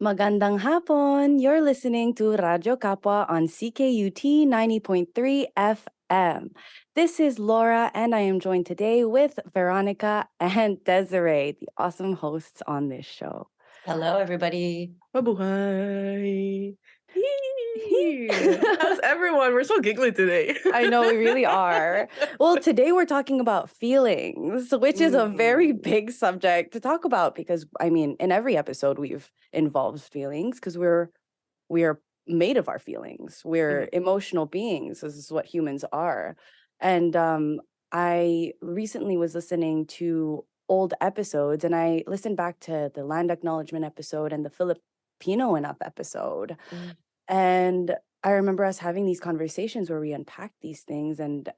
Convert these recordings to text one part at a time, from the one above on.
Magandang hapon. You're listening to Radyo Kapwa on CKUT 90.3 FM. This is Laura, and I am joined today with Veronica and Desiree, the awesome hosts on this show. Hello, everybody. Mabuhay! Yee! How's everyone? We're so giggly today. I know we really are. Well, today we're talking about feelings, which is a very big subject to talk about because, I mean, in every episode we've involved feelings because we are made of our feelings. We're emotional beings. This is what humans are. And I recently was listening to old episodes, and I listened back to the land acknowledgement episode and the Filipino enough episode. Mm. And I remember us having these conversations where we unpacked these things, and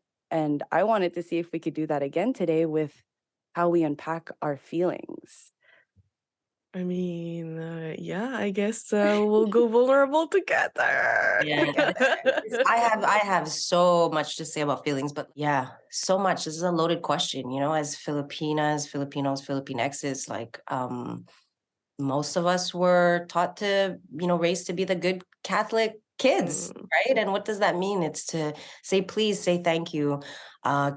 I wanted to see if we could do that again today with how we unpack our feelings. I mean, yeah, I guess we'll go vulnerable together. Yes. I have so much to say about feelings, but yeah, so much. This is a loaded question, as Filipinas, Filipinos, Filipinxes, most of us were taught to, raised to be the good Catholic kids, Mm. right? And what does that mean? It's to say please, say thank you,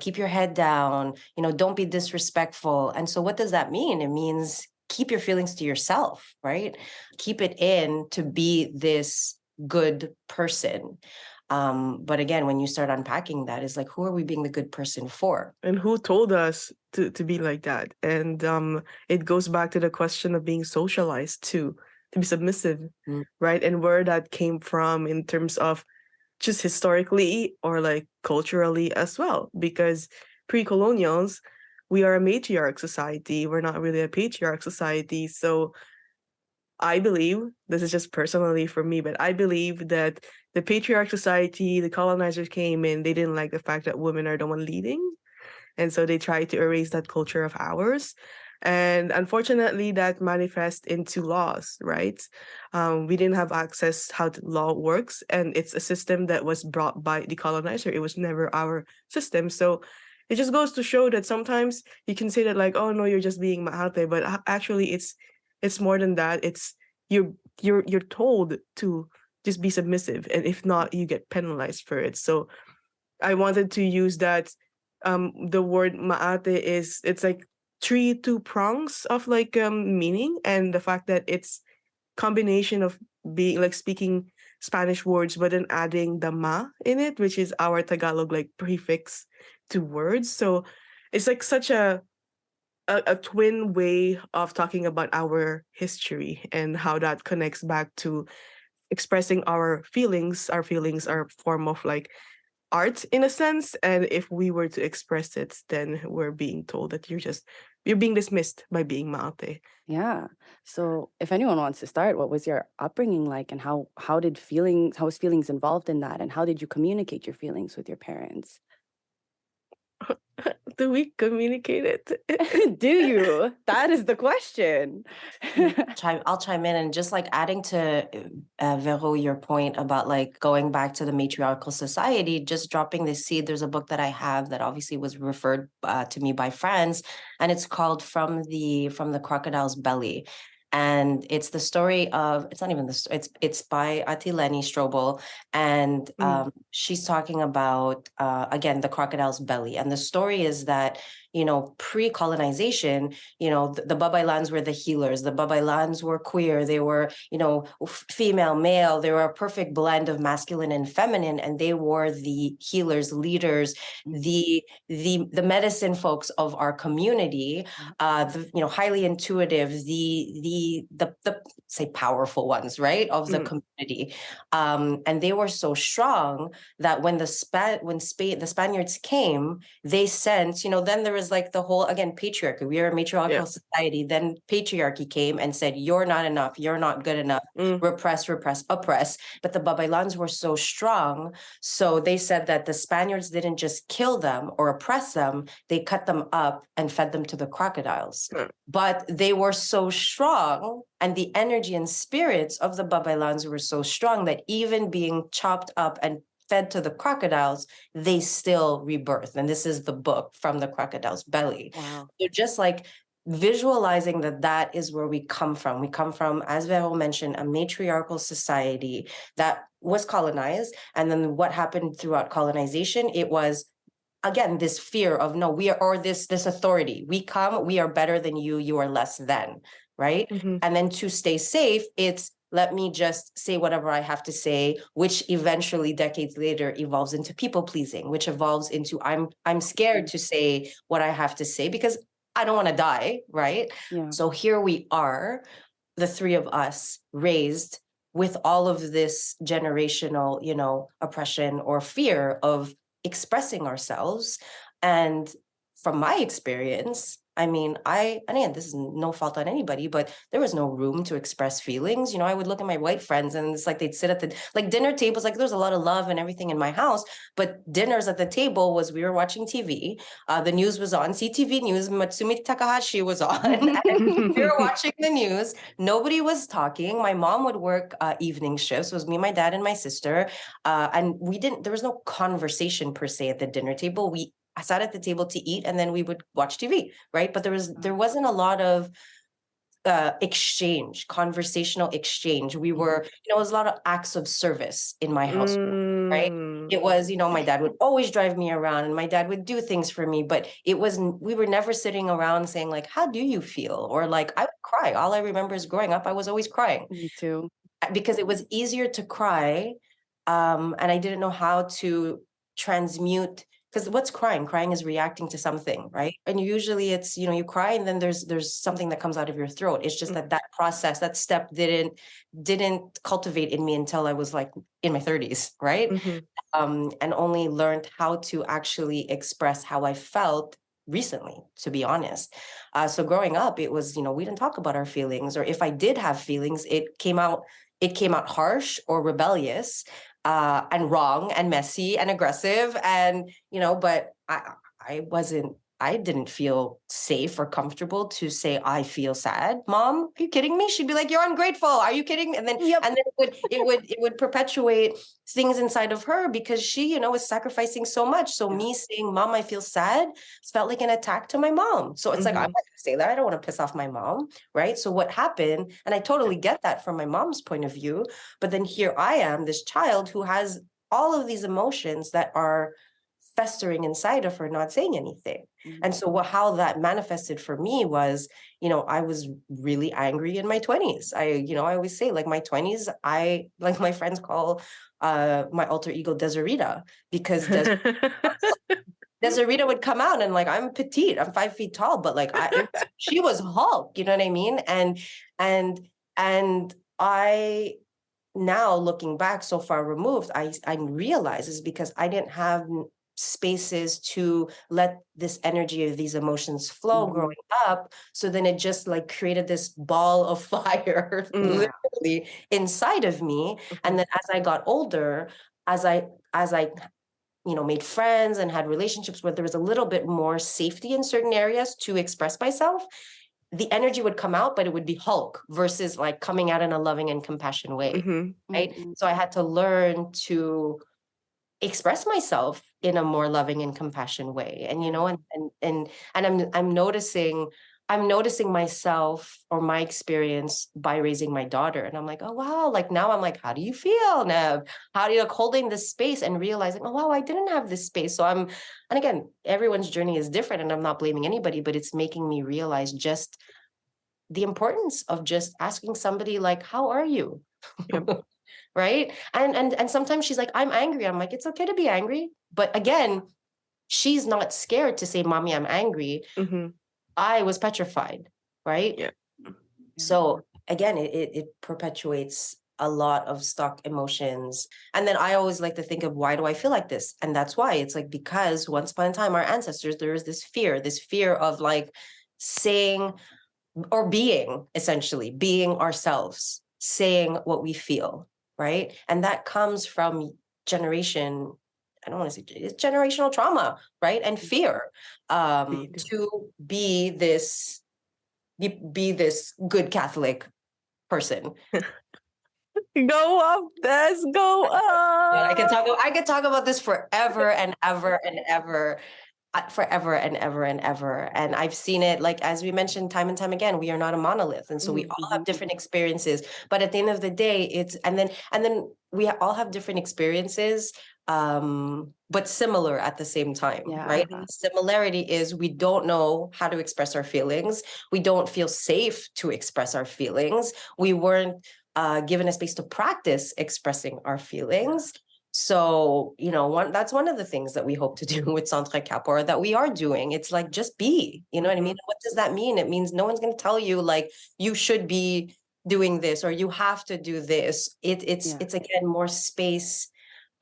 keep your head down, don't be disrespectful. And so what does that mean? It means keep your feelings to yourself, right? Keep it in to be this good person. But again, when you start unpacking that, it's like, who are we being the good person for? And who told us to be like that? And it goes back to the question of being socialized to be submissive, Mm. right? And where that came from in terms of just historically or like culturally as well. Because pre-colonials, we are a matriarch society. We're not really a patriarch society. So I believe, this is just personally for me, but I believe that the patriarch society, the colonizers came in, they didn't like the fact that women are the one leading. And so they tried to erase that culture of ours. And unfortunately, that manifests into laws, right? We didn't have access how the law works. And it's a system that was brought by the colonizer. It was never our system. So it just goes to show that sometimes you can say that like, oh no, you're just being maate, but actually it's more than that. It's you're told to just be submissive, and if not, you get penalized for it. So I wanted to use that. The word maate it's like two prongs of like meaning, and the fact that it's combination of being like speaking Spanish words but then adding the ma in it, which is our Tagalog like prefix to words. So it's like such a twin way of talking about our history and how that connects back to expressing our feelings. Our feelings are a form of like art in a sense, and if we were to express it, then we're being told that you're being dismissed by being maate. Yeah. So if anyone wants to start, what was your upbringing like, and how was feelings involved in that, and how did you communicate your feelings with your parents? Do we communicate it? Do you? That is the question. I'll chime in, and just like adding to Vero, your point about like going back to the matriarchal society, just dropping this seed. There's a book that I have that obviously was referred to me by friends, and it's called From the Crocodile's Belly. And it's the story of, it's not even the story, it's by Lenny Strobel, and she's talking about again the crocodile's belly. And the story is that pre-colonization, the Babaylans were the healers. The Babaylans were queer. They were, female, male. They were a perfect blend of masculine and feminine, and they were the healers, leaders, the medicine folks of our community. Highly intuitive, the say powerful ones, right, of the community. And they were so strong that when the Spaniards came, they sent, then there was like the whole, again, patriarchy. We are a matriarchal society. Then patriarchy came and said, you're not enough. You're not good enough. Repress, repress, oppress. But the Babaylans were so strong. So they said that the Spaniards didn't just kill them or oppress them. They cut them up and fed them to the crocodiles. But they were so strong, and the energy and spirits of the Babaylans were so strong that even being chopped up and fed to the crocodiles, they still rebirth. And this is the book From the Crocodile's Belly. Wow. So just like visualizing that that is where we come from. We come from, as Vero mentioned, a matriarchal society that was colonized. And then what happened throughout colonization, it was, again, this fear of, no, we are, or this authority. We are better than you, you are less than, right? Mhm. And then to stay safe, it's, let me just say whatever I have to say, which eventually decades later evolves into people pleasing, which evolves into, I'm scared to say what I have to say because I don't want to die, right? Yeah. So here we are, the three of us raised with all of this generational, oppression or fear of expressing ourselves. And from my experience, I mean, and again, this is no fault on anybody, but there was no room to express feelings. I would look at my white friends and it's like they'd sit at the dinner tables, like there's a lot of love and everything in my house, but dinners at the table was, we were watching TV. The news was on, CTV News, Matsumi Takahashi was on. And we were watching the news. Nobody was talking. My mom would work evening shifts. It was me, my dad, and my sister. And there was no conversation per se at the dinner table. I sat at the table to eat and then we would watch TV, right? But there wasn't a lot of conversational exchange. We were, it was a lot of acts of service in my house, right? It was, my dad would always drive me around and my dad would do things for me, but we were never sitting around saying like, how do you feel? Or like, I would cry. All I remember is growing up, I was always crying. Me too. Because it was easier to cry. And I didn't know how to transmute, because what's crying? Crying is reacting to something, right? And usually it's, you cry and then there's something that comes out of your throat. It's just that process, that step didn't cultivate in me until I was like in my 30s, right? And only learned how to actually express how I felt recently, to be honest. So growing up, it was, we didn't talk about our feelings, or if I did have feelings, it came out harsh or rebellious, and wrong and messy and aggressive. And, but I didn't feel safe or comfortable to say, I feel sad. Mom, are you kidding me? She'd be like, you're ungrateful. Are you kidding? And then, Yep. and then it would perpetuate things inside of her because she, was sacrificing so much. So me saying, Mom, I feel sad, felt like an attack to my mom. So it's like, I'm not going to say that. I don't want to piss off my mom. Right. So what happened, and I totally get that from my mom's point of view, but then here I am, this child who has all of these emotions that are festering inside of her, not saying anything. And so how that manifested for me was, I was really angry in my 20s. I always say like my 20s, I, like my friends call my alter ego Deserita, because Deserita would come out and like, I'm petite, I'm 5 feet tall, but like she was Hulk, you know what I mean? And I, now looking back so far removed, I realize is because I didn't have spaces to let this energy of these emotions flow growing up. So then it just like created this ball of fire literally inside of me. And then as I got older, as I made friends and had relationships where there was a little bit more safety in certain areas to express myself, the energy would come out, but it would be Hulk versus like coming out in a loving and compassionate way. Right. So I had to learn to express myself in a more loving and compassionate way. And, and I'm noticing myself or my experience by raising my daughter. And I'm like, oh, wow. Like now I'm like, how do you feel, Nev? How do you like holding this space and realizing, oh, wow, I didn't have this space. So and again, everyone's journey is different and I'm not blaming anybody, but it's making me realize just the importance of just asking somebody like, how are you? Yep. Right. And sometimes she's like, I'm angry. I'm like, it's okay to be angry. But again, she's not scared to say, Mommy, I'm angry. I was petrified. Right. Yeah. So again, it perpetuates a lot of stuck emotions. And then I always like to think of, why do I feel like this? And that's why it's like, because once upon a time, our ancestors, there was this fear of like saying or essentially being ourselves, saying what we feel, right? And that comes from generation, I don't want to say it's generational trauma, right? And fear, to be this good Catholic person. Go up, Des, go up. Yeah, I could talk about this forever and ever and ever. forever and ever and ever. And I've seen it, like, as we mentioned time and time again, we are not a monolith. And so we all have different experiences. But at the end of the day, and then we all have different experiences, but similar at the same time, right? Yeah. And the similarity is we don't know how to express our feelings. We don't feel safe to express our feelings. We weren't given a space to practice expressing our feelings. So, that's one of the things that we hope to do with Centre Kapwa, or that we are doing. It's like, just be, you know what I mean? What does that mean? It means no one's going to tell you, like, you should be doing this or you have to do this. Yeah. It's again, more space,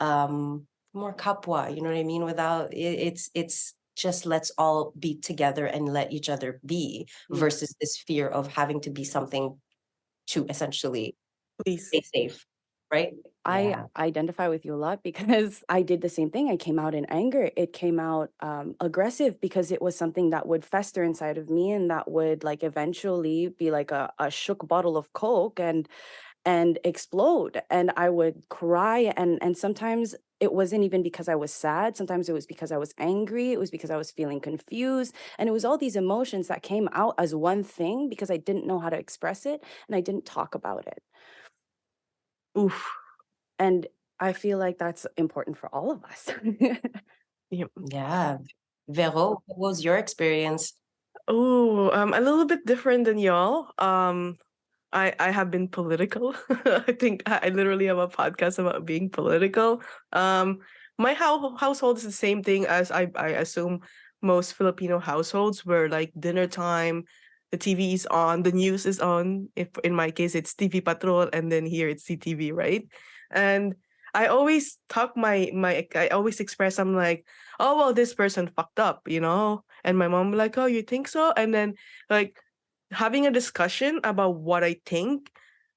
more kapwa, you know what I mean? Without it's just, let's all be together and let each other be, Yeah. versus this fear of having to be something to essentially Please. stay safe, right? I identify with you a lot because I did the same thing. I came out in anger. It came out aggressive because it was something that would fester inside of me and that would like eventually be like a shook bottle of Coke and explode. And I would cry and sometimes it wasn't even because I was sad. Sometimes it was because I was angry. It was because I was feeling confused. And it was all these emotions that came out as one thing because I didn't know how to express it and I didn't talk about it. Oof. And I feel like that's important for all of us. Yep. Yeah. Vero, what was your experience? Oh, a little bit different than y'all. I have been political. I think I literally have a podcast about being political. Um, my household is the same thing as I assume most Filipino households, where like dinner time, the TV is on, the news is on. If in my case it's TV Patrol, and then here it's CTV, right? And I always I always express, I'm like, oh well, this person fucked up, and my mom like, oh, you think so? And then like having a discussion about what I think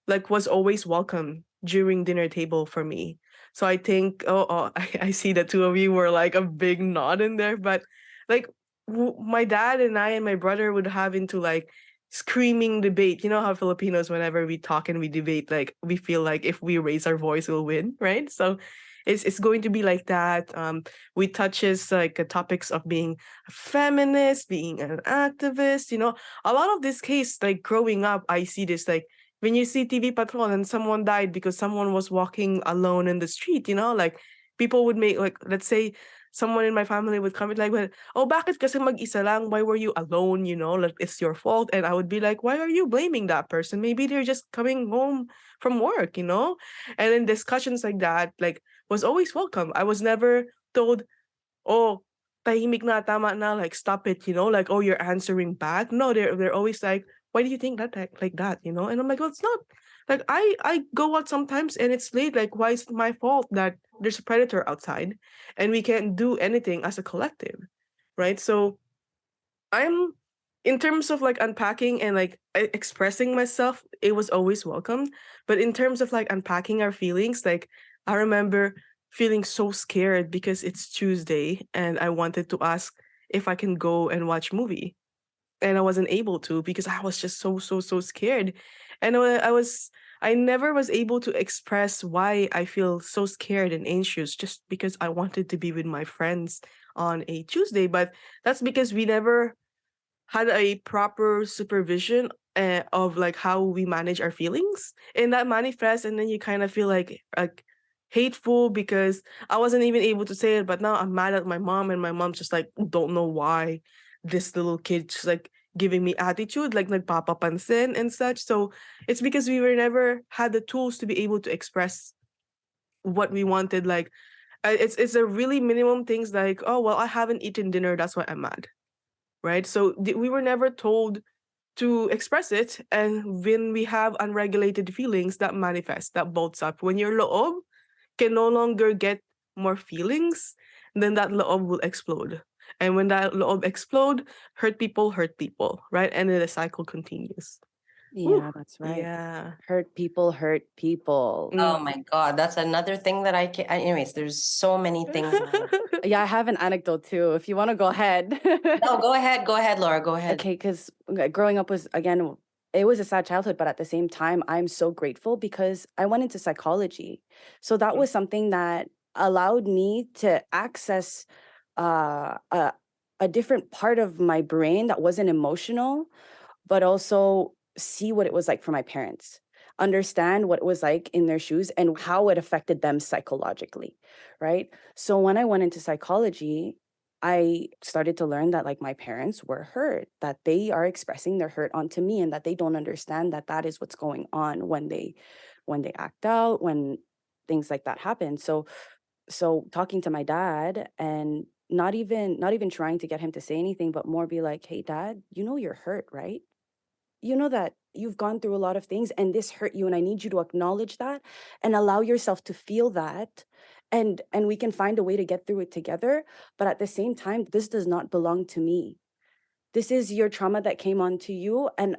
like was always welcome during dinner table for me. So I think, I see the two of you were like a big nod in there, but like my dad and I and my brother would have into like screaming debate. You know how Filipinos, whenever we talk and we debate, like we feel like if we raise our voice, we'll win, right? So it's going to be like that. We touches like topics of being a feminist, being an activist, a lot of this case, like growing up, I see this like when you see TV Patrol and someone died because someone was walking alone in the street, like people would make like, let's say someone in my family would comment like, well, oh, bakit kasi mag-isa lang? Why were you alone? Like it's your fault. And I would be like, why are you blaming that person? Maybe they're just coming home from work, And then discussions like that, like was always welcome. I was never told, oh, tahimik na, tama na, like stop it, like, oh, you're answering back. No, they're always like, why do you think that like that, And I'm like, well, it's not like I go out sometimes and it's late. Like, why is it my fault that there's a predator outside and we can't do anything as a collective, right? So I'm in terms of like unpacking and like expressing myself, it was always welcome. But in terms of like unpacking our feelings, like I remember feeling so scared because it's Tuesday and I wanted to ask if I can go and watch movie. And I wasn't able to because I was just so scared. And I never was able to express why I feel so scared and anxious just because I wanted to be with my friends on a Tuesday. But that's because we never had a proper supervision of like how we manage our feelings, and that manifests, and then you kind of feel like hateful because I wasn't even able to say it, but now I'm mad at my mom, and my mom's just like, don't know why this little kid just like giving me attitude, like nagpapapansin and such. So it's because we were never had the tools to be able to express what we wanted. Like it's a really minimum things like, oh well, I haven't eaten dinner, that's why I'm mad, right? So we were never told to express it. And when we have unregulated feelings, that manifest, that bolts up. When your loob can no longer get more feelings, then that loob will explode. And when that loob explode, hurt people, right? And then the cycle continues. Whew, Yeah, that's right. yeah. Hurt people hurt people. Oh Mm. my God, that's another thing that I can. Anyways, there's so many things. Yeah, I have an anecdote too, if you want to go ahead. No, go ahead, Laura, go ahead. Okay, because growing up was, again, it was a sad childhood, but at the same time, I'm so grateful because I went into psychology. So that was something that allowed me to access uh, a, a different part of my brain that wasn't emotional, but also see what it was like for my parents, understand what it was like in their shoes and how it affected them psychologically, right? So when I went into psychology, I started to learn that like my parents were hurt, that they are expressing their hurt onto me and that they don't understand that that is what's going on when they act out, when things like that happen. So talking to my dad and not even trying to get him to say anything, but more be like, hey dad, you know you're hurt, right? You know that you've gone through a lot of things and this hurt you, and I need you to acknowledge that and allow yourself to feel that, and we can find a way to get through it together. But at the same time, this does not belong to me. This is your trauma that came onto you, and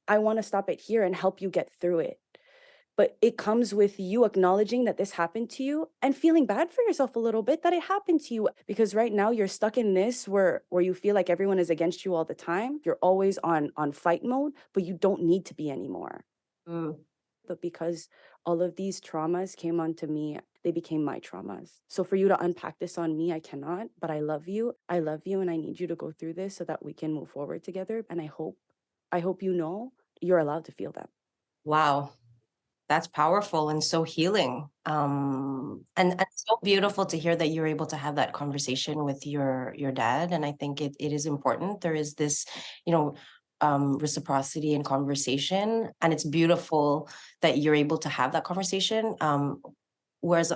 I want to stop it here and help you get through it. But it comes with you acknowledging that this happened to you and feeling bad for yourself a little bit that it happened to you, because right now you're stuck in this where you feel like everyone is against you all the time. You're always on fight mode, but you don't need to be anymore. Mm. But because all of these traumas came onto me, they became my traumas. So for you to unpack this on me, I cannot, but I love you. I love you and I need you to go through this so that we can move forward together. And I hope you know you're allowed to feel them. Wow. That's powerful and so healing. And so beautiful to hear that you're able to have that conversation with your dad. And I think it is important. There is this, you know, reciprocity in conversation. And it's beautiful that you're able to have that conversation. Whereas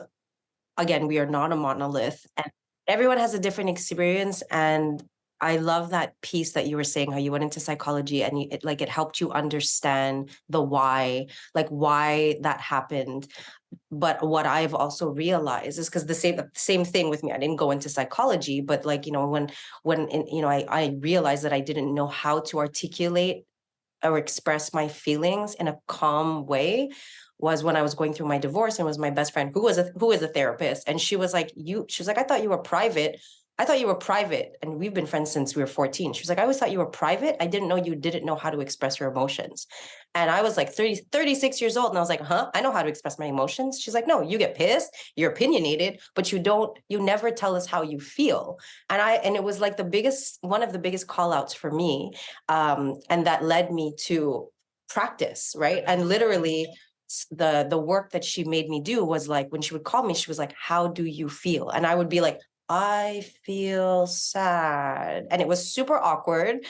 again, we are not a monolith and everyone has a different experience. And I love that piece that you were saying, how you went into psychology and it helped you understand the why, like why that happened. But what I've also realized is because the same thing with me. I didn't go into psychology, but like, I realized that I didn't know how to articulate or express my feelings in a calm way was when I was going through my divorce, and was my best friend who is a therapist. And she was like, I thought you were private. I thought you were private. And we've been friends since we were 14. She was like, I always thought you were private. I didn't know you didn't know how to express your emotions. And I was like 36 years old. And I was like, I know how to express my emotions. She's like, no, you get pissed, you're opinionated, but you never tell us how you feel. And it was like one of the biggest call outs for me. And that led me to practice, right? And literally the work that she made me do was like, when she would call me, she was like, how do you feel? And I would be like, I feel sad. And it was super awkward,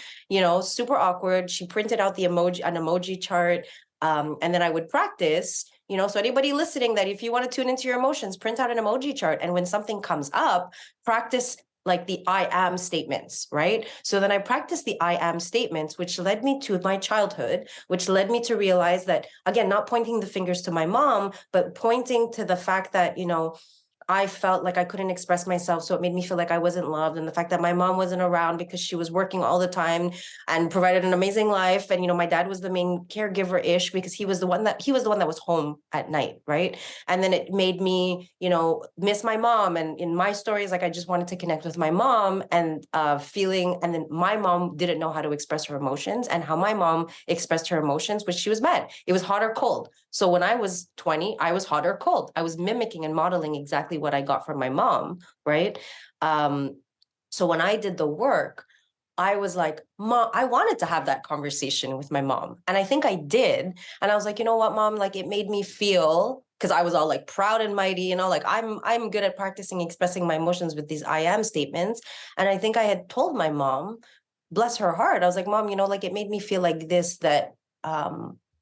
super awkward. She printed out an emoji chart. And then I would practice, so anybody listening, that if you want to tune into your emotions, print out an emoji chart. And when something comes up, practice like the I am statements, right? So then I practiced the I am statements, which led me to my childhood, which led me to realize that, again, not pointing the fingers to my mom, but pointing to the fact that, I felt like I couldn't express myself. So it made me feel like I wasn't loved. And the fact that my mom wasn't around because she was working all the time and provided an amazing life. And, my dad was the main caregiver-ish because he was the one that was home at night. Right. And then it made me, miss my mom. And in my stories, like I just wanted to connect with my mom and and then my mom didn't know how to express her emotions, and how my mom expressed her emotions was she was mad. It was hot or cold. So when I was 20, I was hot or cold. I was mimicking and modeling exactly what I got from my mom, right? So when I did the work, I was like, Mom, I wanted to have that conversation with my mom. And I think I did. And I was like, you know what, Mom, like it made me feel, because I was all like proud and mighty, like I'm good at practicing expressing my emotions with these I am statements. And I think I had told my mom, bless her heart, I was like, Mom, like it made me feel like this, that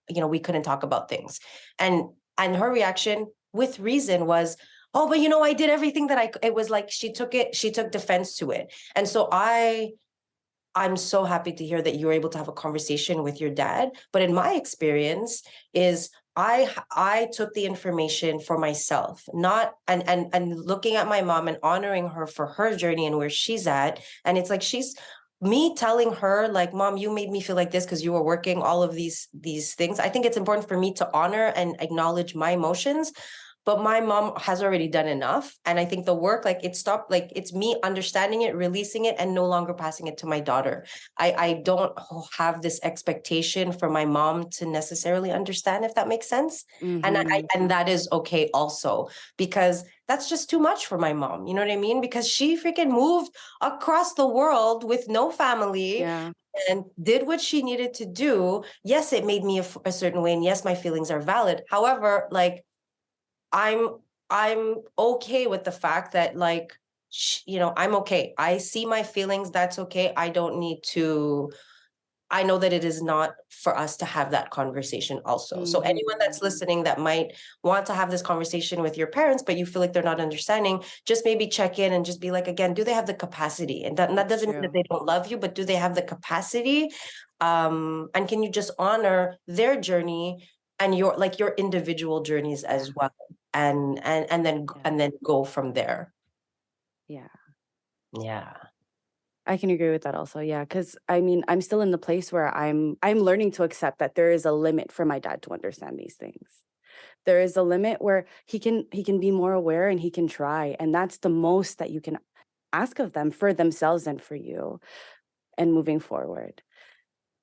we couldn't talk about things. And her reaction with reason was, oh, but I did everything that it was like she took defense to it. And so I'm so happy to hear that you were able to have a conversation with your dad. But in my experience is I took the information for myself, not and looking at my mom and honoring her for her journey and where she's at. And it's like me telling her, like, Mom, you made me feel like this because you were working all of these things. I think it's important for me to honor and acknowledge my emotions. but my mom has already done enough. And I think the work, like it stopped, like it's me understanding it, releasing it, and no longer passing it to my daughter. I don't have this expectation for my mom to necessarily understand, if that makes sense. And Mm-hmm. and that is okay also, because that's just too much for my mom. You know what I mean? Because she freaking moved across the world with no family Yeah. and did what she needed to do. Yes, it made me a certain way, and yes, my feelings are valid. However, like I'm I'm okay with the fact that, like, I'm okay. I see my feelings. That's okay. I don't need to. I know that it is not for us to have that conversation also. So anyone Mm-hmm. that's listening that might want to have this conversation with your parents, but you feel like they're not understanding, just maybe check in and just be like, again, do they have the capacity? And that That's doesn't mean that true. they don't love you, but do they have the capacity? And can you just honor their journey and your individual journeys Yeah. as well? Yeah. And then go from there. Yeah. Yeah. I can agree with that also. Yeah, because I mean, I'm still in the place where I'm learning to accept that there is a limit for my dad to understand these things. There is a limit where he can be more aware and he can try, and that's the most that you can ask of them for themselves and for you and moving forward.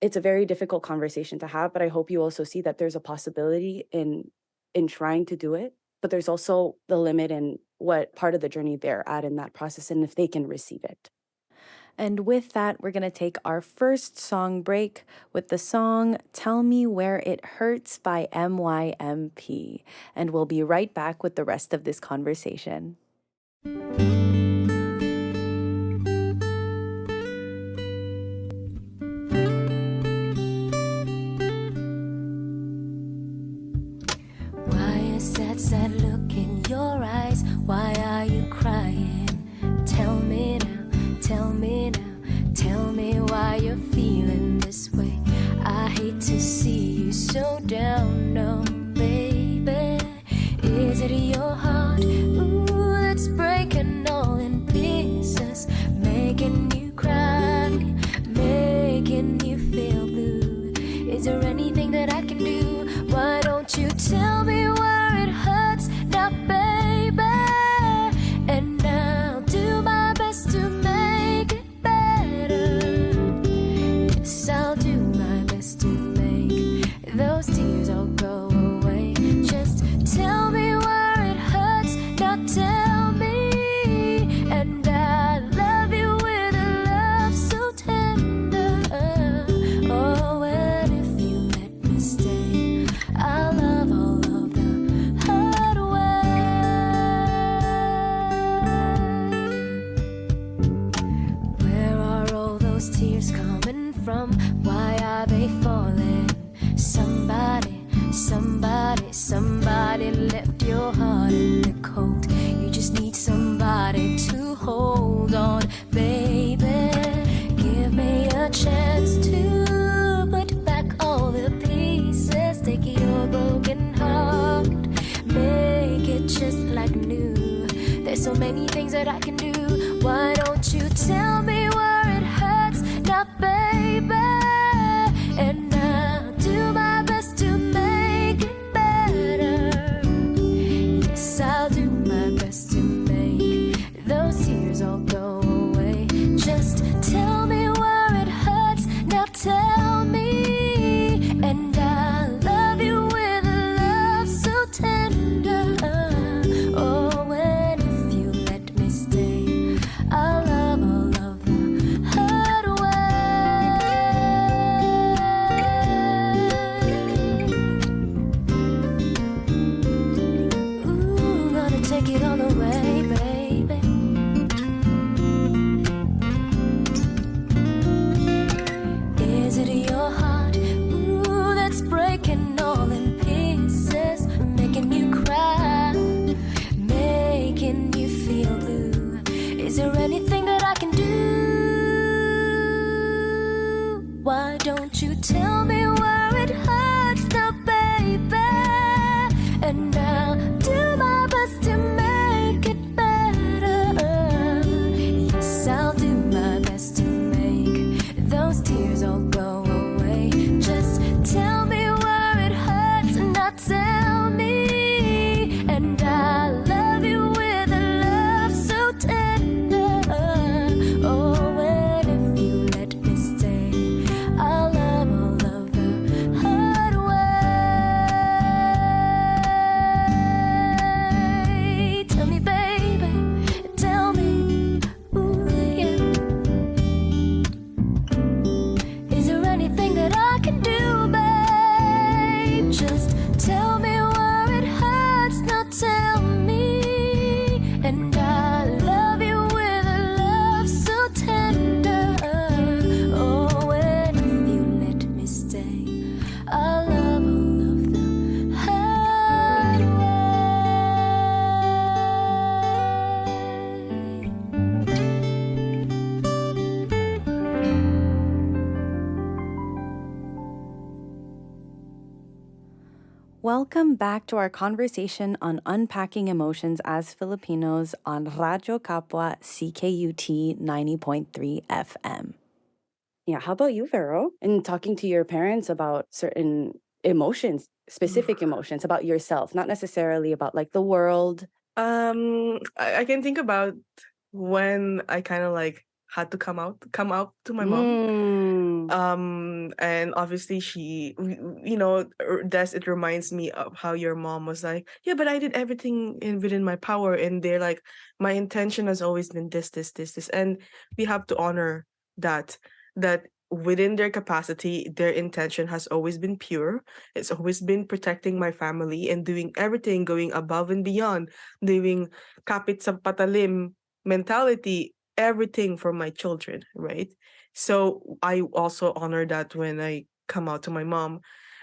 It's a very difficult conversation to have, but I hope you also see that there's a possibility in trying to do it, but there's also the limit in what part of the journey they're at in that process and if they can receive it. And with that, we're going to take our first song break with the song Tell Me Where It Hurts by MYMP. And we'll be right back with the rest of this conversation. Why is that sad look in your eyes? Why are you crying? Tell me now, tell me now, tell me why you're feeling this way. I hate to see you so down, no, baby. Is it your heart, ooh, that's breaking all in pieces, making you cry, making you feel blue? Is there anything that I can do? Why don't you tell me where it hurts now, baby? And I'll do my best to make it better. Yes, I'll do my best to make those tears all go away. Just tell me where it hurts now, tell me. And I love you with a love so tender. Oh, and if you let me stay, I'll love all of the hard way. Where are all those tears coming from? Why are they falling? Somebody, somebody, somebody left your heart in the cold. You just need somebody to hold on, baby. Give me a chance to put back all the pieces. Take your broken heart, make it just like new. There's so many things that I can do. Why don't you tell me where it hurts now, baby? And I'll do my best to make it better. Yes, I'll do my best to make those tears all go away. Just tell me where it hurts now, tell me. And I love you with a love so tender. Oh, and if you let me stay, I'll love all of the hard way. Ooh, gonna take it all the way, baby. Is it your heart, ooh, that's breaking all in pieces, making you cry, making you feel blue? Is there anything that I can do? Why don't you tell me where it hurts now, baby? And I'll do my best to make it better. Yes, I'll do my best to make those tears all go away. Just tell me where it hurts and not tell me. And I Welcome back to our conversation on unpacking emotions as Filipinos on Radyo Kapwa CKUT 90.3 FM. Yeah, how about you, Vero? And talking to your parents about certain emotions, specific emotions about yourself, not necessarily about like the world. I can think about when I kind of like had to come out to my mom. And obviously Des, it reminds me of how your mom was like, yeah, but I did everything within my power, and they're like, my intention has always been this, and we have to honor that within their capacity, their intention has always been pure. It's always been protecting my family and doing everything, going above and beyond, doing kapit sa patalim mentality, everything for my children, right? So I also honor that when I come out to my mom,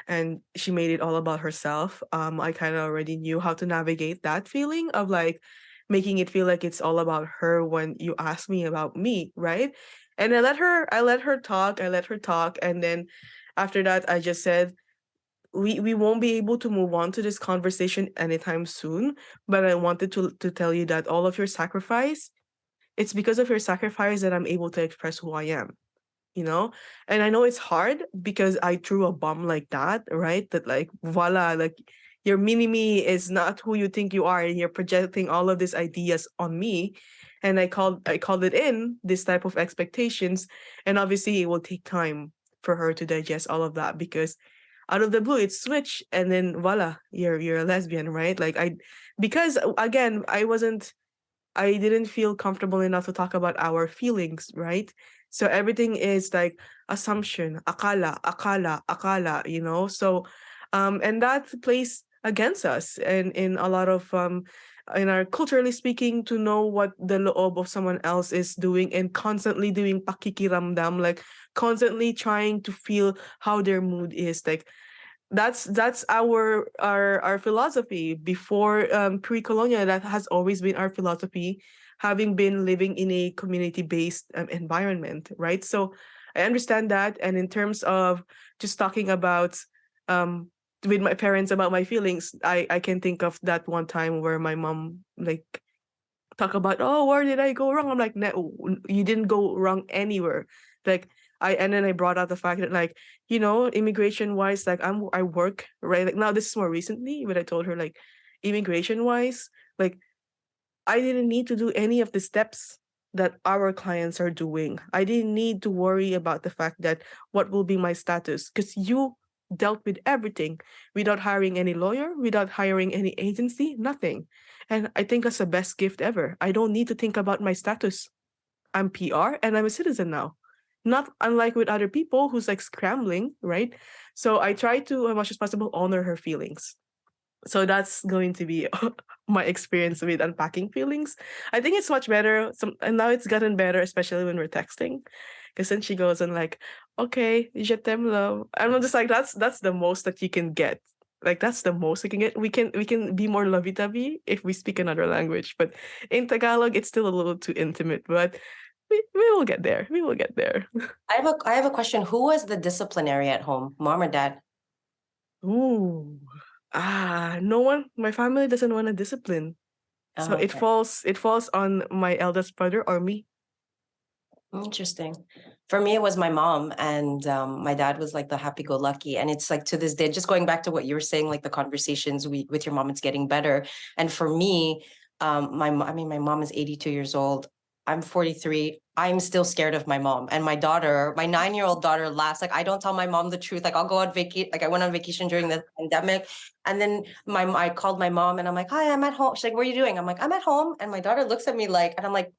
and she made it all about herself. I kind of already knew how to navigate that feeling of like making it feel like it's all about her when you ask me about me, right? And I let her talk, and then after that I just said, we won't be able to move on to this conversation anytime soon, but I wanted to tell you that all of your sacrifice, it's because of your sacrifice that I'm able to express who I am, you know. And I know it's hard because I threw a bomb like that, right? That like, voila, like your mini me is not who you think you are, and you're projecting all of these ideas on me. And I called it in this type of expectations, and obviously it will take time for her to digest all of that, because out of the blue it's switch, and then voila, you're a lesbian, right? Like because again, I didn't feel comfortable enough to talk about our feelings, right? So everything is like assumption, akala, you know? So and that plays against us, and in a lot of in our culturally speaking, to know what the loob of someone else is doing, and constantly doing pakikiramdam, like constantly trying to feel how their mood is, like that's our philosophy before pre-colonial. That has always been our philosophy, having been living in a community based environment, right? So I understand that. And in terms of just talking about um with my parents about my feelings, I can think of that one time where my mom like talk about, oh, where did I go wrong? I'm like, no, you didn't go wrong anywhere. Like and then I brought out the fact that, like, immigration wise, like I work, right? Like now this is more recently, but I told her like, immigration wise, like I didn't need to do any of the steps that our clients are doing. I didn't need to worry about the fact that what will be my status, because you dealt with everything without hiring any lawyer, without hiring any agency, nothing. And I think that's the best gift ever. I don't need to think about my status. I'm PR and I'm a citizen now. Not unlike with other people who's like scrambling, right? So I try to, as much as possible, honor her feelings. So that's going to be my experience with unpacking feelings. I think it's much better. And now it's gotten better, especially when we're texting. Because then she goes and like, okay, je t'aime, love. And I'm just like, that's the most that you can get. Like that's the most we can get. We can be more lovey-dovey if we speak another language. But in Tagalog, it's still a little too intimate. But we will get there. We will get there. I have a question. Who was the disciplinary at home, mom or dad? Ooh. No one. My family doesn't want to discipline. So Oh, it okay. falls on my eldest brother or me. Interesting. For me, it was my mom, and my dad was like the happy-go-lucky. And it's like to this day, just going back to what you were saying, like the conversations with your mom, it's getting better. And for me, my mom is 82 years old. I'm 43. I'm still scared of my mom. And my daughter, my 9-year-old daughter, laughs. Like I don't tell my mom the truth. Like I'll go on vacation. Like I went on vacation during the pandemic, and then I called my mom, and I'm like, "Hi, I'm at home." She's like, "Where are you doing?" I'm like, "I'm at home." And my daughter looks at me like, and I'm like,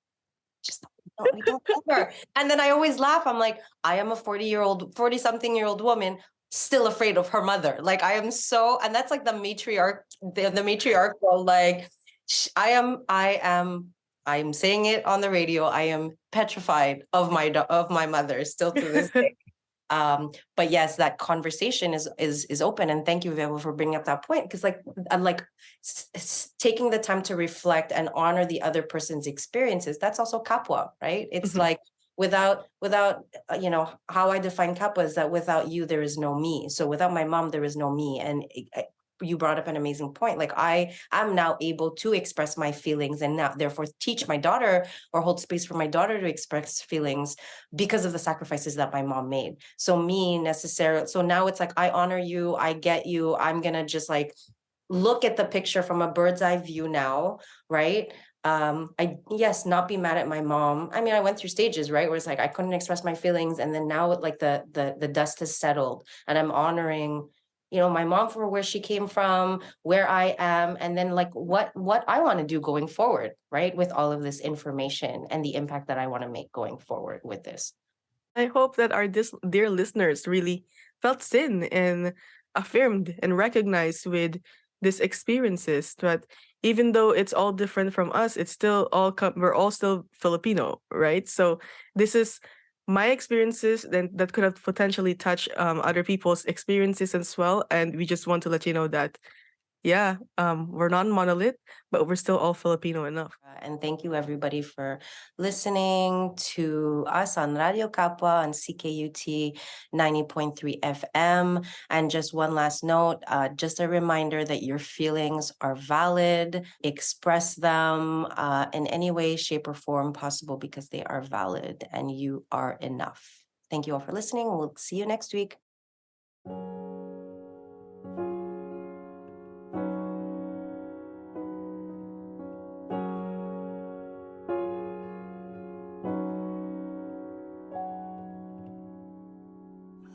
just we don't tell her. And then I always laugh. I'm like, I am a 40-something-year-old woman still afraid of her mother. Like I am so, and that's like the matriarchal, like I'm saying it on the radio. I am petrified of my mother still to this day. But yes, that conversation is open, and thank you, Vero, for bringing up that point, because like I'm like taking the time to reflect and honor the other person's experiences. That's also kapwa, right? It's Mhm. like without how I define kapwa is that without you there is no me. So without my mom there is no me, and you brought up an amazing point. Like I'm now able to express my feelings and now therefore teach my daughter or hold space for my daughter to express feelings because of the sacrifices that my mom made. So now it's like, I honor you, I get you. I'm gonna just like look at the picture from a bird's eye view now, right? I yes, not be mad at my mom. I mean, I went through stages, right, where it's like I couldn't express my feelings, and then now like the dust has settled, and I'm honoring, my mom for where she came from, where I am, and then like what I want to do going forward, right, with all of this information and the impact that I want to make going forward with this. I hope that our dear listeners really felt seen and affirmed and recognized with these experiences. But even though it's all different from us, it's still we're all still Filipino, right? So this is my experiences that could have potentially touched other people's experiences as well. And we just want to let you know that yeah, we're not monolith, but we're still all Filipino enough. And thank you everybody for listening to us on Radio Kapwa on CKUT 90.3 FM. And just one last note, just a reminder that your feelings are valid. Express them in any way, shape, or form possible because they are valid and you are enough. Thank you all for listening. We'll see you next week.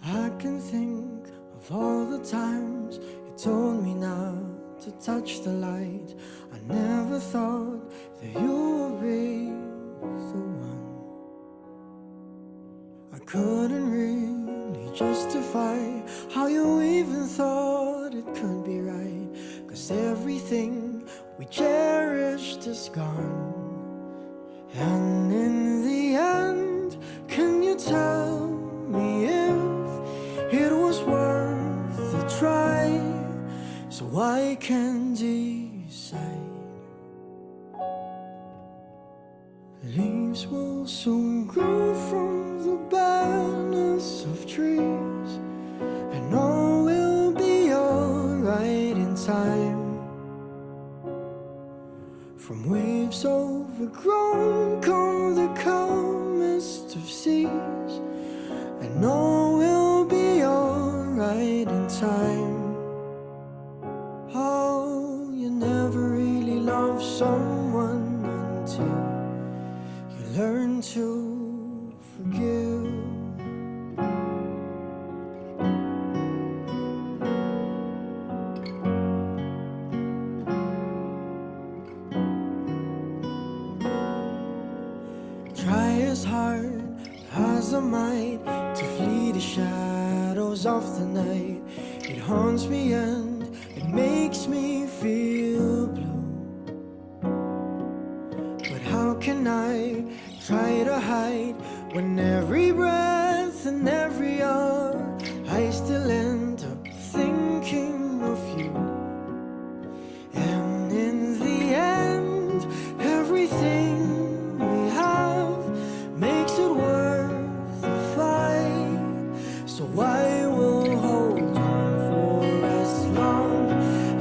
I can think of all the times you told me not to touch the light. I never thought that you would be the one. I couldn't really justify how you even thought it could be right, 'cause everything we cherished is gone. And in the end, can you tell me if it was worth the try, so I can decide? Leaves will soon grow from the barrenness of trees, and all will be alright in time. From waves overgrown come the calmest of seas, and all will be alright in time. Oh, you never really love someone until you learn to forgive. Try as hard as I might to flee the shadows of the night. It haunts me and it makes me feel blue. But how can I try to hide when every breath and every hour I still end up thinking of you? And in the end, everything we have makes it worth the fight. So I will hold on for as long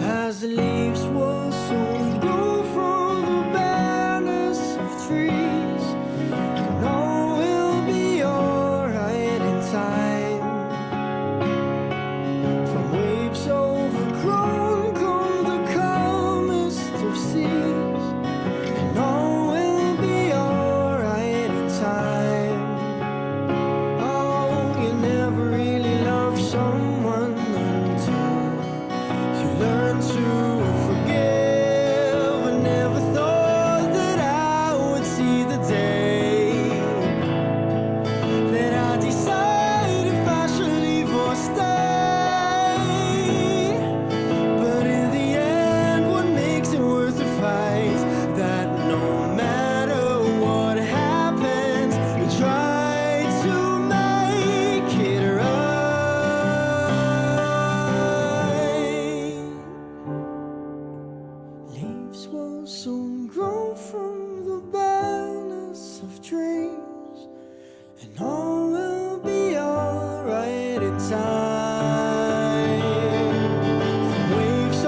as the leaves will soon grow from the barrenness of trees, and all will be alright in time. From waves overgrown come the calmest of seas, and all will be alright in time. Oh, you never really love someone until you learn to forgive. I never thought that I would see the day that I decide if I should leave or stay. But in the end, what makes it worth the fight? That no matter what happens, we try to make it right. Leaves will soon grow from the barrenness of trees, and all will be alright in time. From waves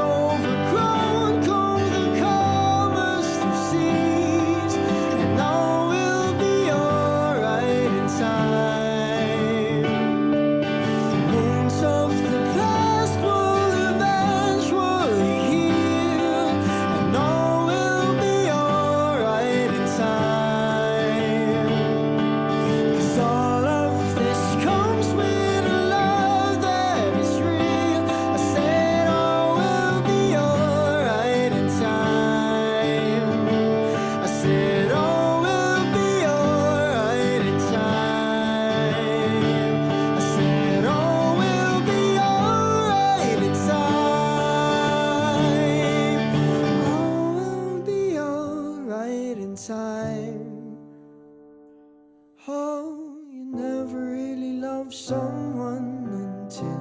Oh, you never really love someone until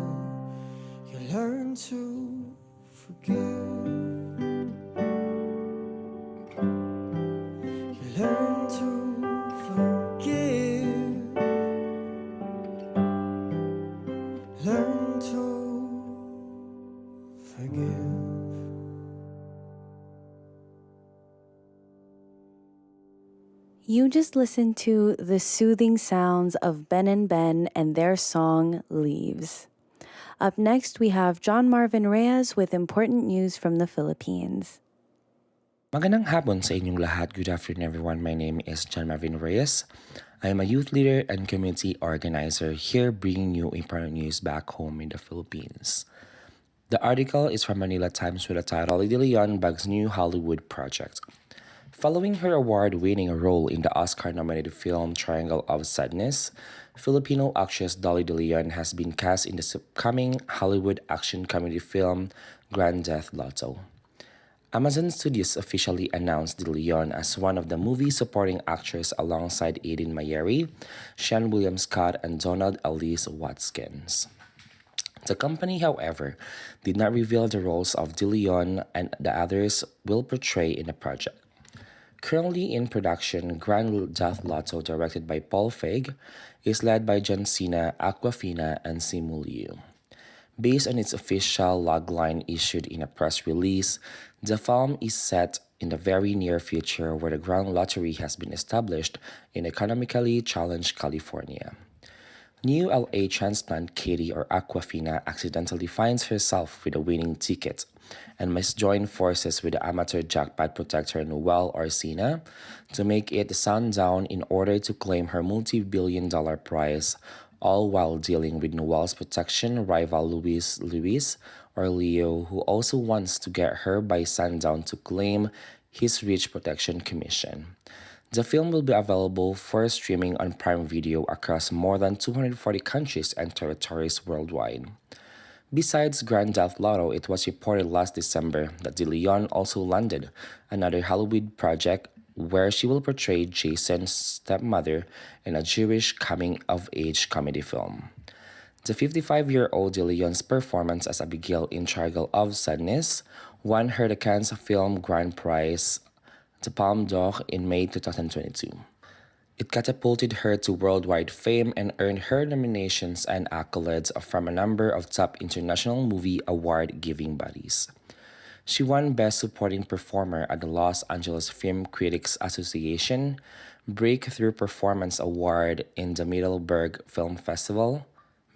you learn to forgive. You learn to forgive. Learn to forgive. You just listened to the soothing sounds of Ben and their song Leaves. Up next, we have John Marvin Reyes with important news from the Philippines. Magandang hapon sa inyong lahat. Good afternoon, everyone. My name is John Marvin Reyes. I am a youth leader and community organizer here bringing you important news back home in the Philippines. The article is from Manila Times with the title De Leon Bugs New Hollywood Project. Following her award-winning role in the Oscar-nominated film Triangle of Sadness, Filipino actress Dolly De Leon has been cast in the upcoming Hollywood action comedy film Grand Theft Lotto. Amazon Studios officially announced De Leon as one of the movie's supporting actors alongside Aiden Mayeri, Sean William Scott, and Donald Elise Watkins. The company, however, did not reveal the roles of De Leon and the others will portray in the project. Currently in production, Grand Theft Lotto, directed by Paul Feig, is led by John Cena, Aquafina, and Simu Liu. Based on its official logline issued in a press release, the film is set in the very near future where the Grand Lottery has been established in economically challenged California. New LA transplant Katie or Aquafina accidentally finds herself with a winning ticket and must join forces with the amateur jackpot protector Noel Orsina to make it sundown in order to claim her multi-billion-dollar prize, all while dealing with Noel's protection rival Luis or Leo, who also wants to get her by sundown to claim his rich protection commission. The film will be available for streaming on Prime Video across more than 240 countries and territories worldwide. Besides Grand Theft Lotto, it was reported last December that De Leon also landed another Hollywood project where she will portray Jason's stepmother in a Jewish coming-of-age comedy film. The 55-year-old De Leon's performance as Abigail in Triangle of Sadness won her the Cannes Film Grand Prize, the Palme d'Or, in May 2022. It catapulted her to worldwide fame and earned her nominations and accolades from a number of top international movie award-giving bodies. She won Best Supporting Performer at the Los Angeles Film Critics Association, Breakthrough Performance Award in the Middleburg Film Festival,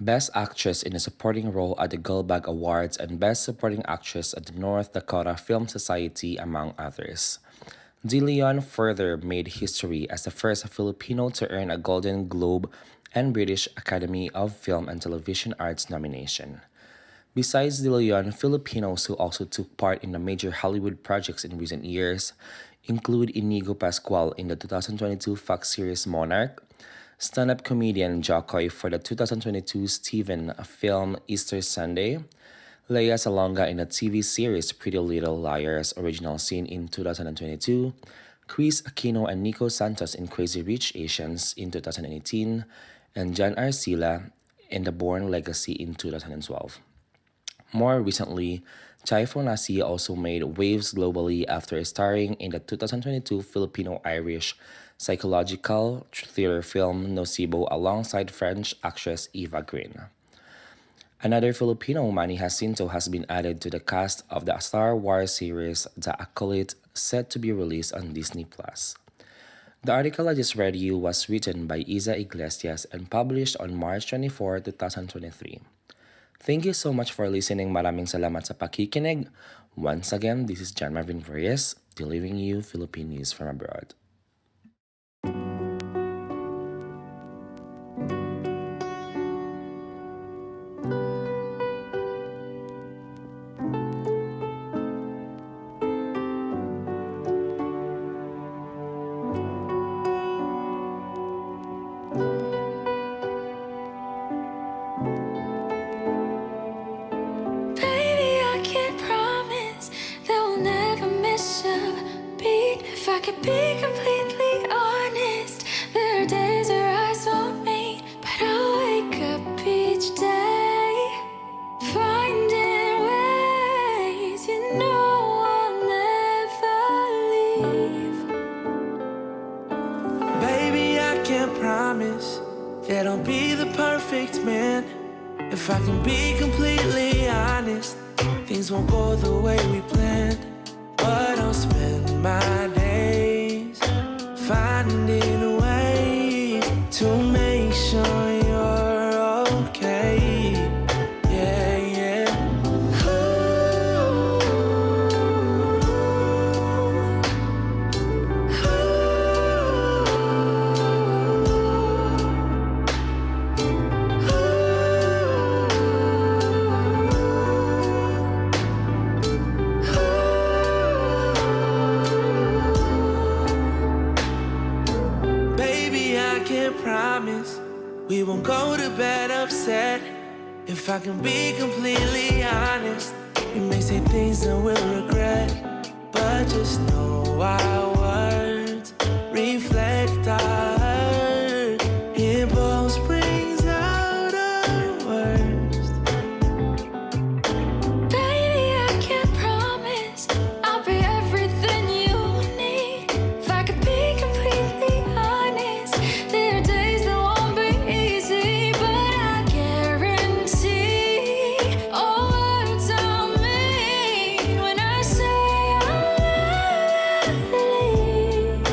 Best Actress in a Supporting Role at the Goldbag Awards, and Best Supporting Actress at the North Dakota Film Society, among others. De Leon further made history as the first Filipino to earn a Golden Globe and British Academy of Film and Television Arts nomination. Besides De Leon, Filipinos who also took part in the major Hollywood projects in recent years include Inigo Pascual in the 2022 Fox series Monarch, stand-up comedian Jokoy for the 2022 Steven film Easter Sunday, Lea Salonga in the TV series Pretty Little Liars original scene in 2022, Chris Aquino and Nico Santos in Crazy Rich Asians in 2018, and Jan Arcila in The Bourne Legacy in 2012. More recently, Typhoon Nasi also made waves globally after starring in the 2022 Filipino-Irish psychological thriller film Nocebo alongside French actress Eva Green. Another Filipino, Manny Jacinto, has been added to the cast of the Star Wars series The Acolyte, set to be released on Disney+. The article I just read you was written by Isa Iglesias and published on March 24, 2023. Thank you so much for listening. Maraming salamat sa pakikinig. Once again, this is John Marvin Reyes, delivering you Philippine news from abroad. Be can't promise that I'll be the perfect man. If I can be completely honest, things won't go the way we planned. But I'll spend my days finding ways to make sure you're okay. Yeah, yeah. Baby, I can't promise we won't go to bed upset. If I can be completely honest, we may say things that we'll regret. But just know our words reflect our hurt. It both brings out our worst. Baby, I can't promise I'll be everything you need. If I could be completely honest, there are days that won't be easy, but I guarantee all words I'll mean when I say I'll leave.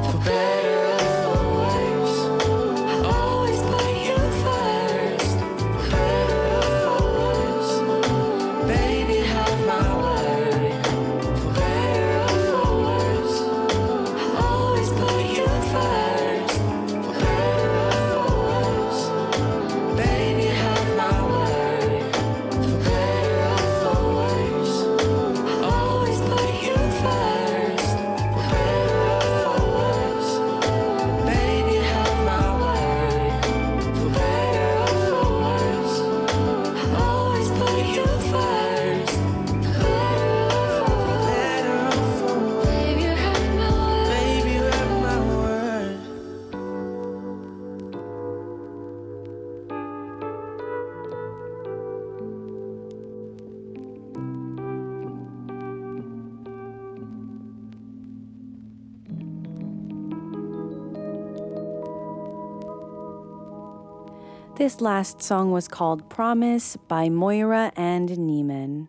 For better or for worse, I always put you first. For better or for worse, baby, have my word. For better or for worse, I always put you first. For better or for worse, baby, have my word. For better or for worse, I always put you first. For better or for worse, baby, have my word. For better or for worse, I always put you first. For better or for worse, Baby, you have my word. baby, you have my word. This last song was called Promise by Moira and Neiman.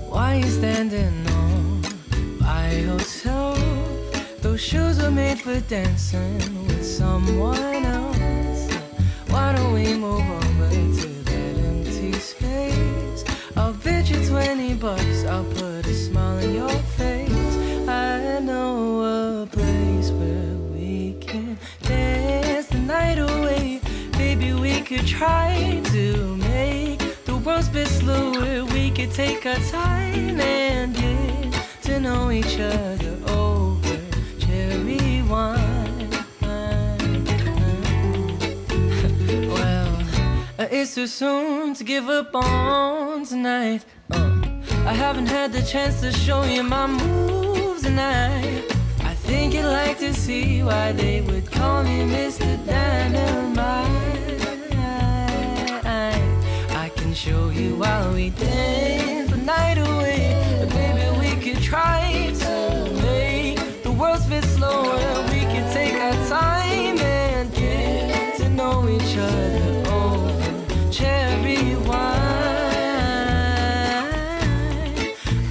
Why you standing on by yourself? Those shoes were made for dancing with someone else. Why don't we move over to that empty space? I'll bet you $20, I'll put a smile on your face. I know a place where we can dance the night away. Baby, we could try to make the world spit slower. We could take our time and get to know each other over cherry wine. Well, it's too soon to give up on tonight. I haven't had the chance to show you my moves tonight. I think you'd like to see why they would call me Mr. Dynamite. I can show you while we dance the night away. But baby, we could try to make the world spin slower. We could take our time and get to know each other over cherry wine.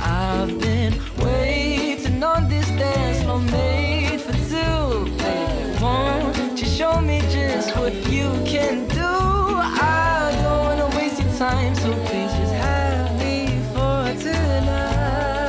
I've been waiting on this dance floor made for two. Baby, won't you show me just what you can do? I don't wanna waste your time, so please just have me for tonight.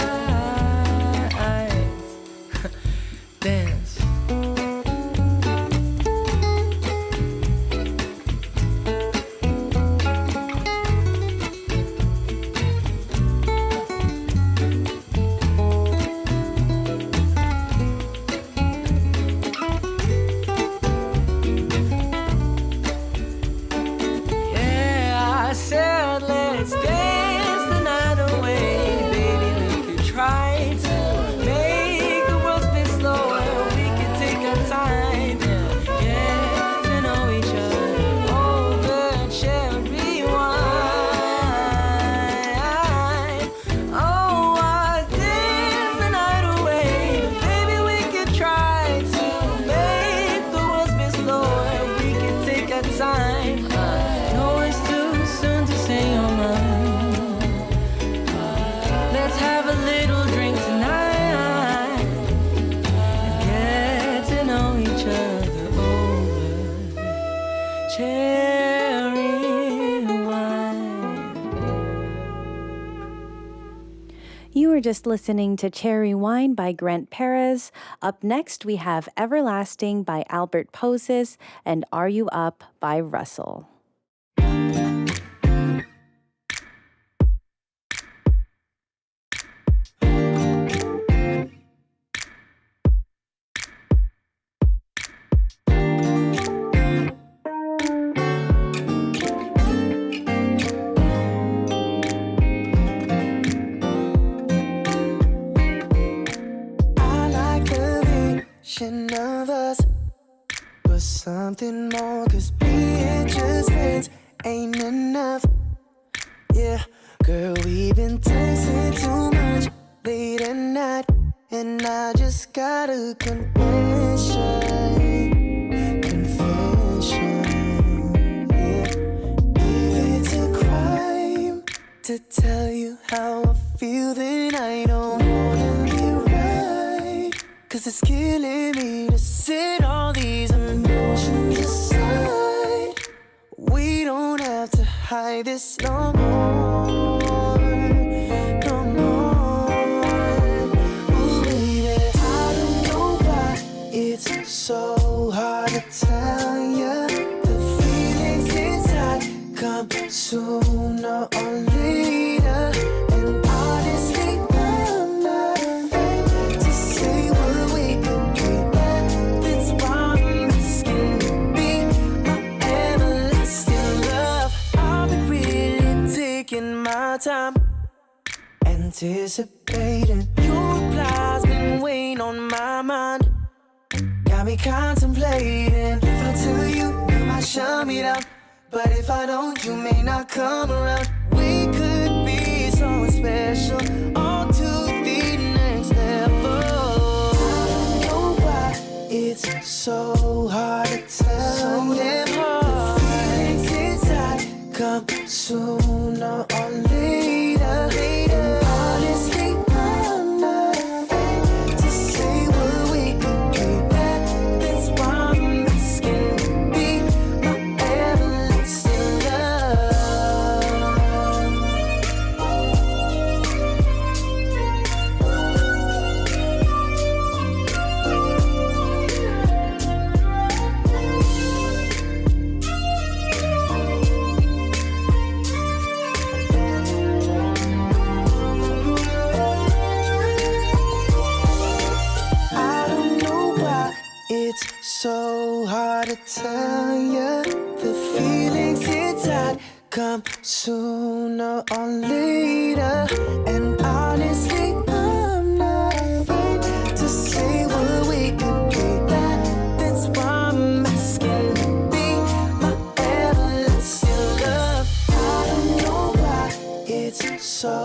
You were just listening to Cherry Wine by Grant Perez. Up next, we have Everlasting by Albert Poses and Are You Up by Russell. Of us, but something more, 'cause being just friends ain't enough. Yeah, girl, we've been texting too much late at night, and I just got a confession, yeah. If it's a crime to tell you how I feel, then I don't wanna be right, 'cause it's killing me to set all these emotions aside. We don't have to hide this no more, no more. Ooh, baby, I don't know why it's so hard to tell ya. The feelings inside come sooner or later, and honestly, I'm not afraid to say what we could be. That's why I'm asking to be my everlasting love. I've been really taking my time, anticipating your replies, been weighing on my mind. Got me contemplating. If I tell you, you might shut me down, but if I don't, you may not come around. We could be so special, on to the next level. I don't know why it's so hard to tell. So damn hard. The feelings inside come sooner or later. And honestly, I'm not afraid to say what we could be. That's why I'm asking to be my everlasting love. I don't know why it's so hard to tell ya. The feelings inside come sooner or later, and honestly, I'm not afraid to say what we could be. That's why I'm asking to be my everlasting love. I don't know why it's so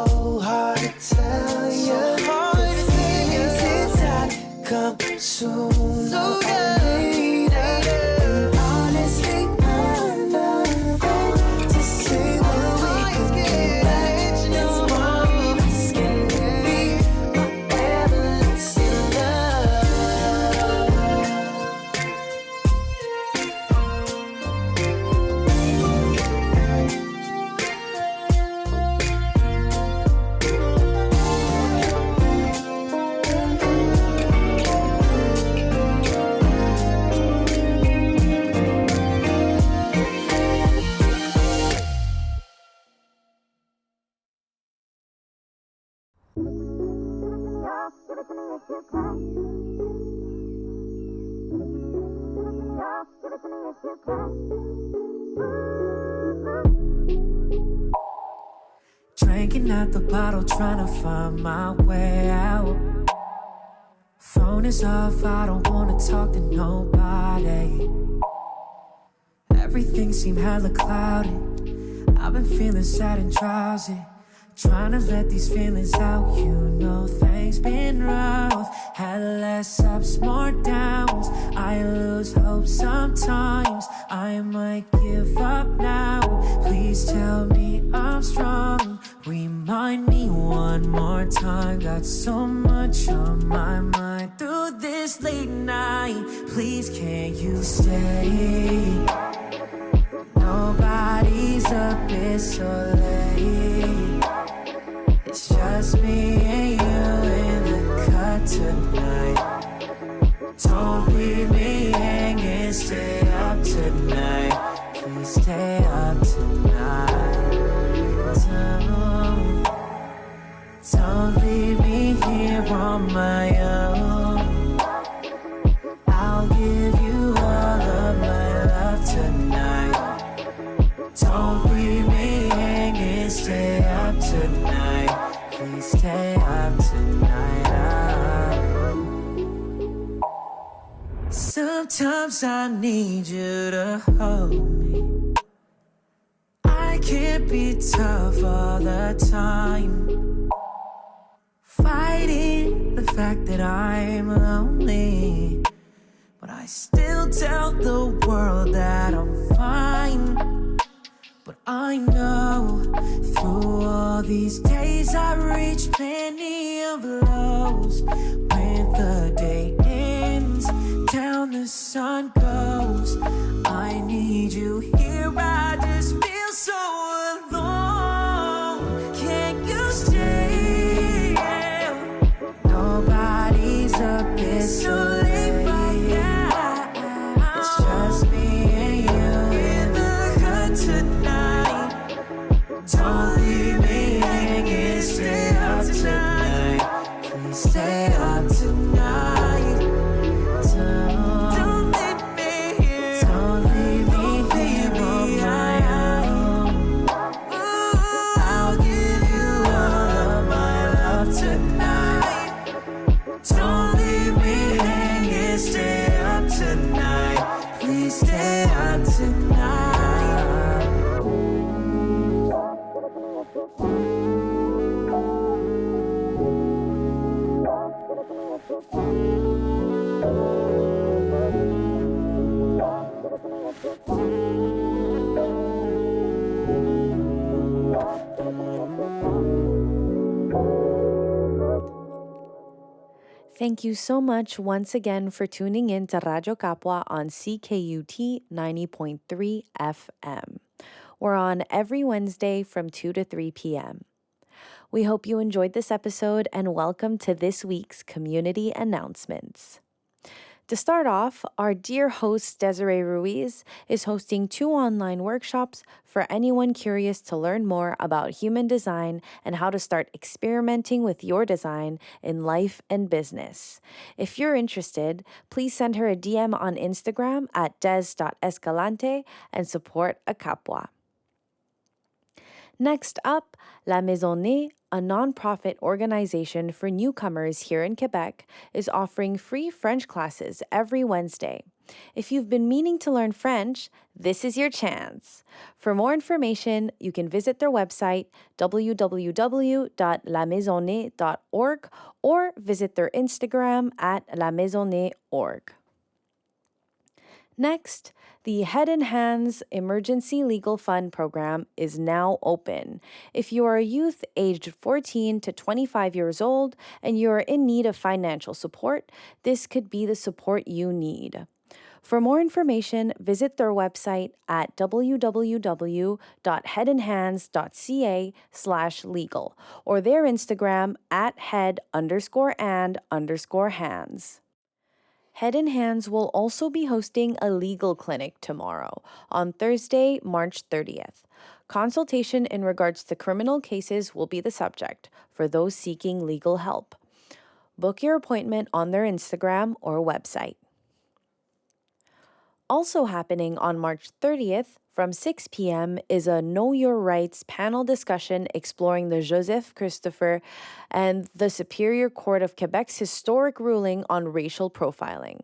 hard to tell ya. The feelings inside come sooner or later, and honestly, I'm not afraid to say what we could be. That's why I'm asking to be my everlasting love. Drinking out the bottle, trying to find my way out. Phone is off, I don't wanna talk to nobody. Everything seemed hella cloudy. I've been feeling sad and drowsy, trying to let these feelings out. You know things been rough, had less ups, more downs. I lose hope sometimes, I might give up now. Please tell me I'm strong, remind me one more time. Got so much on my mind through this late night. Please can you stay? Nobody's up, it's so late. It's just me and Don't leave me hanging, stay up tonight. Please stay up tonight. Don't leave me here on my own. I'll give you all of my love tonight. Don't leave me hanging, stay up tonight. Please stay up tonight. Sometimes I need you to hold me. I can't be tough all the time, fighting the fact that I'm lonely, but I still tell the world that I'm fine. But I know through all these days I reached plenty of lows. When the day ends, down the sun goes. I need you here, I just feel so alone. Can't you stay? Nobody's up this so late right now. It's just me and you in the hood tonight. Don't leave me hanging, stay up tonight. Please stay up tonight. Don't leave me here. Don't leave me here on my own. I'll give you all of my love tonight. Don't leave me hanging, stay up tonight. Please stay up tonight. Thank you so much once again for tuning in to Radyo Kapwa on CKUT 90.3 FM. We're on every Wednesday from 2 to 3 p.m. We hope you enjoyed this episode and welcome to this week's community announcements. To start off, our dear host Desiree Ruiz is hosting 2 online workshops for anyone curious to learn more about human design and how to start experimenting with your design in life and business. If you're interested, please send her a DM on Instagram at des.escalante and support a Kapwa. Next up, La Maisonnée, a nonprofit organization for newcomers here in Quebec, is offering free French classes every Wednesday. If you've been meaning to learn French, this is your chance. For more information, you can visit their website, www.lamaisonnée.org, or visit their Instagram at lamaisonnée.org. Next, the Head and Hands Emergency Legal Fund program is now open. If you are a youth aged 14 to 25 years old and you are in need of financial support, this could be the support you need. For more information, visit their website at www.headandhands.ca/legal or their Instagram at head_and_hands. Head and Hands will also be hosting a legal clinic tomorrow, on Thursday, March 30th. Consultation in regards to criminal cases will be the subject for those seeking legal help. Book your appointment on their Instagram or website. Also happening on March 30th from 6 p.m. is a Know Your Rights panel discussion exploring the Joseph Christopher and the Superior Court of Quebec's historic ruling on racial profiling.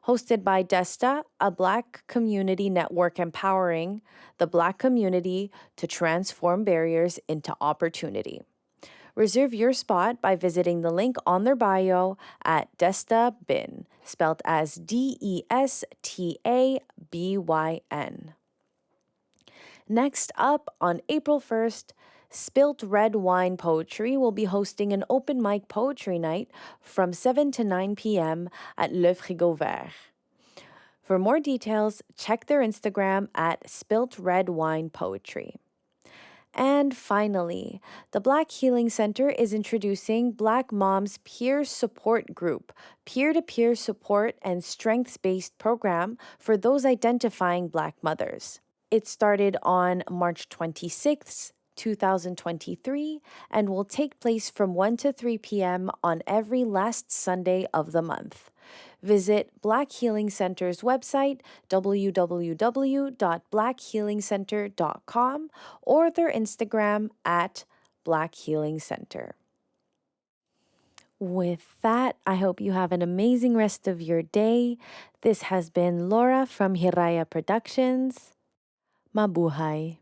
Hosted by DESTA, a Black community network empowering the Black community to transform barriers into opportunity. Reserve your spot by visiting the link on their bio at Desta Bin, spelled as DESTABYN. Next up, on April 1st, Spilt Red Wine Poetry will be hosting an open mic poetry night from 7 to 9 p.m. at Le Frigo Vert. For more details, check their Instagram at Spilt Red Wine Poetry. And finally, the Black Healing Center is introducing Black Moms Peer Support Group, peer-to-peer support and strengths-based program for those identifying Black mothers. It started on March 26th, 2023, and will take place from 1 to 3 p.m. on every last Sunday of the month. Visit Black Healing Center's website, www.blackhealingcenter.com, or their Instagram at Black Healing Center. With that, I hope you have an amazing rest of your day. This has been Lorra from Hiraya Productions. Mabuhay.